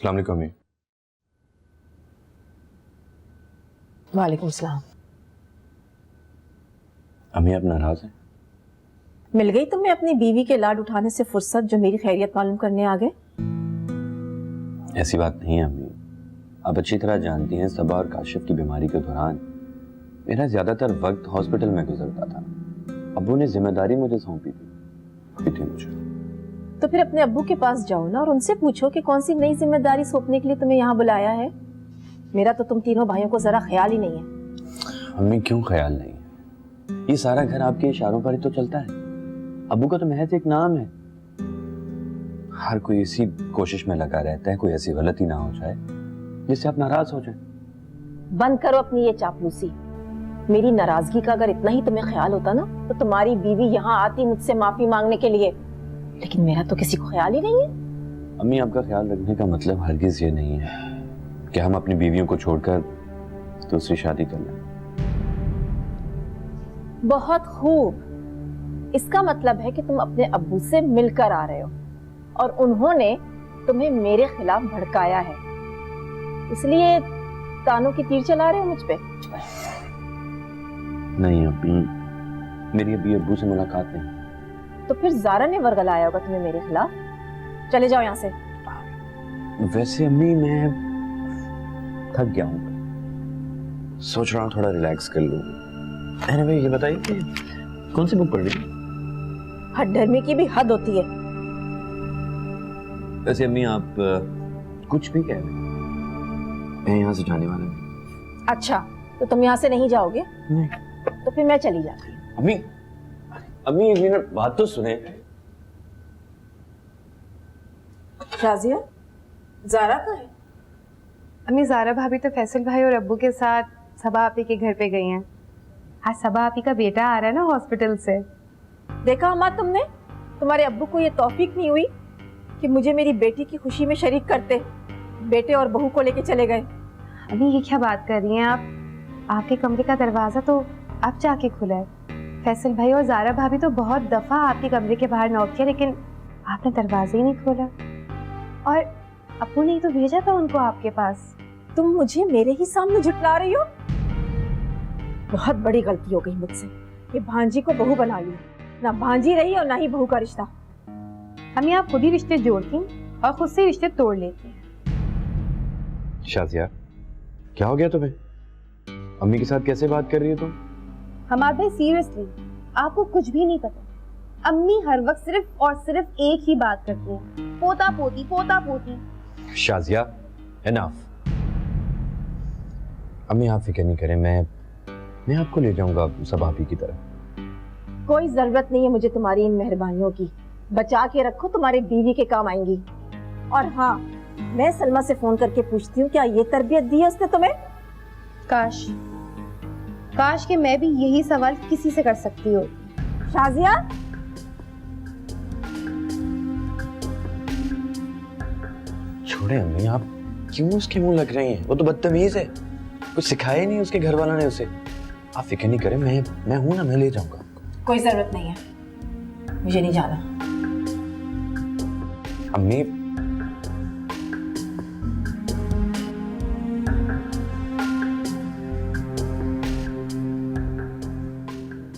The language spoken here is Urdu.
السلام علیکم امی. وعلیکم السلام. امی آپ ناراض ہیں؟ مل گئی تمہیں اپنی بیوی کے لاڈ اٹھانے سے فرصت جو میری خیریت معلوم کرنے آ گئے؟ ایسی بات نہیں ہے امی. آپ اچھی طرح جانتی ہیں صبا اور کاشف کی بیماری کے دوران میرا زیادہ تر وقت ہاسپٹل میں گزرتا تھا. ابو نے ذمہ داری مجھے سونپی تھی مجھے. تو پھر اپنے ابو کے پاس جاؤ نا اور ان سے پوچھو کہ کون سی نئی ذمہ داری سونپنے کے لیے تمہیں یہاں بلایا ہے. میرا تو تم تینوں بھائیوں کو ذرا خیال ہی نہیں ہے. امی کیوں خیال نہیں ہے؟ یہ سارا گھر آپ کے اشاروں پر ہی تو چلتا ہے. ابو کا تو محض ایک نام ہے. ہر کوئی اسی کوشش میں لگا رہتا ہے کوئی ایسی غلطی نہ ہو جائے جس سے آپ ناراض ہو جائیں. بند کرو اپنی یہ چاپلوسی. میری ناراضگی کا اگر اتنا ہی تمہیں خیال ہوتا نا تو تمہاری بیوی یہاں آتی مجھ سے معافی مانگنے کے لیے, لیکن میرا تو کسی کو خیال ہی نہیں ہے. امی آپ کا خیال رکھنے کا مطلب ہرگز یہ نہیں ہے کہ ہم اپنی بیویوں کو چھوڑ کر دوسری شادی کر لیں. بہت خوب. اس کا مطلب ہے کہ تم اپنے ابو سے مل کر آ رہے ہو اور انہوں نے تمہیں میرے خلاف بھڑکایا ہے, اس لیے کانوں کی تیر چلا رہے ہو مجھ پہ. نہیں ابھی میری ابھی ابو سے ملاقات نہیں. تو پھر زارا نے ورگلایا ہوگا تمہیں میرے خلاف. چلے جاؤ یہاں سے. ویسے امی میں تھک گیا ہوں, سوچ رہا ہوں تھوڑا ریلیکس کر لوں. یہ بتائیے کہ کون سی بک پڑھ رہی ہیں؟ حد ڈرنے کی بھی حد ہوتی ہے. ویسے امی آپ کچھ بھی کہہ رہے ہیں, میں یہاں سے جانے والا ہوں. اچھا تو تم یہاں سے نہیں جاؤ گے؟ نہیں. تو پھر میں چلی جاتی ہوں. امی امی ایک منٹ بات تو سنیں. شازیہ, زارا کہاں ہے؟ امی زارا بھابی تو فیصل بھائی اور ابو کے ساتھ صبا آپی کے گھر پہ گئی ہیں. آج صبا آپی کا بیٹا آ رہا ہے نا ہاسپٹل سے. دیکھا اما تم نے, تمہارے ابو کو یہ توفیق نہیں ہوئی کہ مجھے میری بیٹی کی خوشی میں شریک کرتے. بیٹے اور بہو کو لے کے چلے گئے. ابھی یہ کیا بات کر رہی ہیں آپ کے کمرے کا دروازہ تو اب جا کے کھلا ہے. فیصل بھائی اور زارا بھابی تو بہت دفعہ آپ کے کمرے کے باہر نوک کیا لیکن آپ نے دروازہ ہی نہیں کھولا. اور ابو نے تو بھیجا تھا ان کو آپ کے پاس. تم مجھے میرے ہی سامنے جھٹلا رہی ہو. بہت بڑی غلطی ہو گئی مجھ سے کہ بھانجی کو بہو بنا لی. نہ بھانجی رہی اور نہ ہی بہو کا رشتہ. امی آپ خود ہی رشتے جوڑتی اور خود سے رشتے توڑ لیتی ہیں. شازیہ کیا ہو گیا تمہیں؟ امی کے ساتھ کیسے بات کر رہی ہو تم؟ ہمارے بھائی سیریسلی آپ کو کچھ بھی نہیں پتا. امی ہر وقت صرف اور صرف ایک ہی بات کرتی ہیں, پوتا پوتی پوتا پوتی. شازیہ انف. امی آپ فکر نہیں کریں, میں آپ کو لے جاؤں گا صبا آپی کی طرف. کوئی ضرورت نہیں ہے مجھے تمہاری ان مہربانیوں کی. بچا کے رکھو, تمہارے بیوی کے کام آئیں گی. اور ہاں, میں سلمہ سے فون کر کے پوچھتی ہوں کیا یہ تربیت دی ہے اس نے تمہیں؟ کاش کہ میں بھی یہی سوال کسی سے کر سکتی ہوں. شازیہ چھوڑے امی, آپ کیوں اس کے منہ لگ رہی ہیں؟ وہ تو بدتمیز ہے, کچھ سکھایا ہی نہیں اس کے گھر والوں نے اسے. آپ فکر نہیں کریں, میں ہوں نا, میں لے جاؤں گا. کوئی ضرورت نہیں ہے, مجھے نہیں جانا. امی